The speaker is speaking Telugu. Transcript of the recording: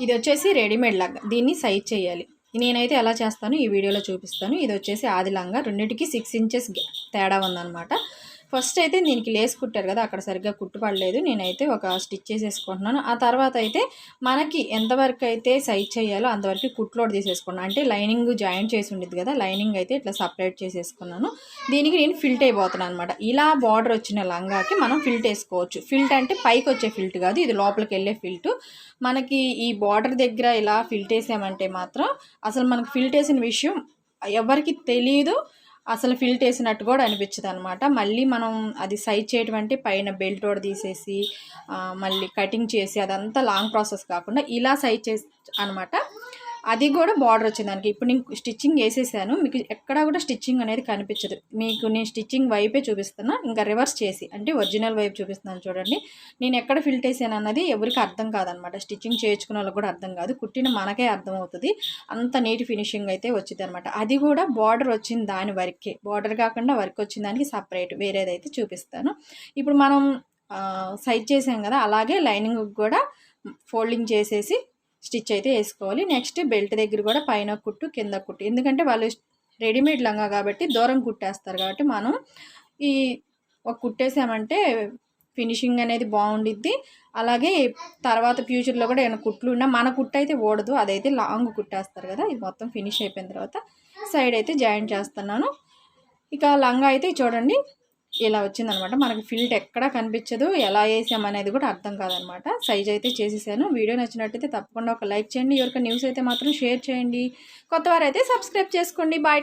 ఇది వచ్చేసి రెడీమేడ్ లంగా, దీన్ని సైజ్ చేయాలి. నేనైతే ఎలా చేస్తాను ఈ వీడియోలో చూపిస్తాను. ఇది వచ్చేసి ఆది లంగా, రెండింటికి 6 ఇంచెస్ తేడా ఉందన్నమాట. ఫస్ట్ అయితే దీనికి లేస్ కుట్టారు కదా, అక్కడ సరిగ్గా కుట్టుపడలేదు. నేనైతే ఒక స్టిచ్ చేసేసుకుంటున్నాను. ఆ తర్వాత అయితే మనకి ఎంతవరకు అయితే సైజ్ చేయాలో అంతవరకు కుట్లోడ్ తీసేసుకున్నాను. అంటే లైనింగ్ జాయింట్ చేసి ఉండేది కదా, లైనింగ్ అయితే ఇట్లా సపరేట్ చేసేసుకున్నాను. దీనికి నేను ఫిల్ట్ అయిపోతున్నాను అనమాట. ఇలా బార్డర్ వచ్చిన లంగాకి మనం ఫిల్ట్ వేసుకోవచ్చు. ఫిల్ట్ అంటే పైకి వచ్చే ఫిల్ట్ కాదు, ఇది లోపలికి వెళ్ళే ఫిల్ట్. మనకి ఈ బార్డర్ దగ్గర ఇలా ఫిల్ట్ వేసామంటే మాత్రం అసలు మనకు ఫిల్ట్ వేసిన విషయం ఎవరికి తెలియదు, అసలు ఫిల్ట్ వేసినట్టు కూడా అనిపించదు అనమాట. మళ్ళీ మనం అది సైజ్ చేయడం అంటే పైన బెల్ట్ కూడా తీసేసి మళ్ళీ కటింగ్ చేసి అదంతా లాంగ్ ప్రాసెస్ కాకుండా ఇలా సైజ్ చేసి అనమాట. అది కూడా బార్డర్ వచ్చింది దానికి. ఇప్పుడు నేను స్టిచ్చింగ్ వేసేసాను, మీకు ఎక్కడా కూడా స్టిచ్చింగ్ అనేది కనిపించదు. మీకు నేను స్టిచ్చింగ్ వైపే చూపిస్తున్నా, ఇంకా రివర్స్ చేసి అంటే ఒరిజినల్ వైపు చూపిస్తున్నాను చూడండి. నేను ఎక్కడ ఫిల్ట్ వేసాను అన్నది ఎవరికి అర్థం కాదనమాట. స్టిచ్చింగ్ చేయించుకున్న వాళ్ళకి కూడా అర్థం కాదు, కుట్టిన మనకే అర్థం అవుతుంది. అంత నీట్ ఫినిషింగ్ అయితే వచ్చింది అనమాట. అది కూడా బార్డర్ వచ్చింది దాని వరకే, బార్డర్ కాకుండా వర్క్ వచ్చిన దానికి సపరేట్ వేరేదైతే చూపిస్తాను. ఇప్పుడు మనం సైజ్ చేసాం కదా, అలాగే లైనింగ్ కూడా ఫోల్డింగ్ చేసేసి స్టిచ్ అయితే వేసుకోవాలి. నెక్స్ట్ బెల్ట్ దగ్గర కూడా పైన కుట్టు కింద కుట్టు, ఎందుకంటే వాళ్ళు రెడీమేడ్ లంగా కాబట్టి దూరం కుట్టేస్తారు కాబట్టి మనం ఈ ఒక కుట్టేసామంటే ఫినిషింగ్ అనేది బాగుండిద్ది. అలాగే తర్వాత ఫ్యూచర్లో కూడా ఏమైనా కుట్లు ఉన్నా మన కుట్టు అయితే ఓడదు, అదైతే లాంగ్ కుట్టేస్తారు కదా. ఇది మొత్తం ఫినిష్ అయిపోయిన తర్వాత సైడ్ అయితే జాయింట్ చేస్తున్నాను. ఇక లంగా అయితే చూడండి ఇలా వచ్చిందనమాట. మనకి ఫిల్ట్ ఎక్కడా కనిపించదు, ఎలా వేసామనేది కూడా అర్థం కాదనమాట. సైజ్ అయితే చేసేసాను. వీడియో నచ్చినట్టయితే తప్పకుండా ఒక లైక్ చేయండి. ఎవరికైనా న్యూస్ అయితే మాత్రం షేర్ చేయండి. కొత్తవారైతే సబ్స్క్రైబ్ చేసుకోండి. బాయ్.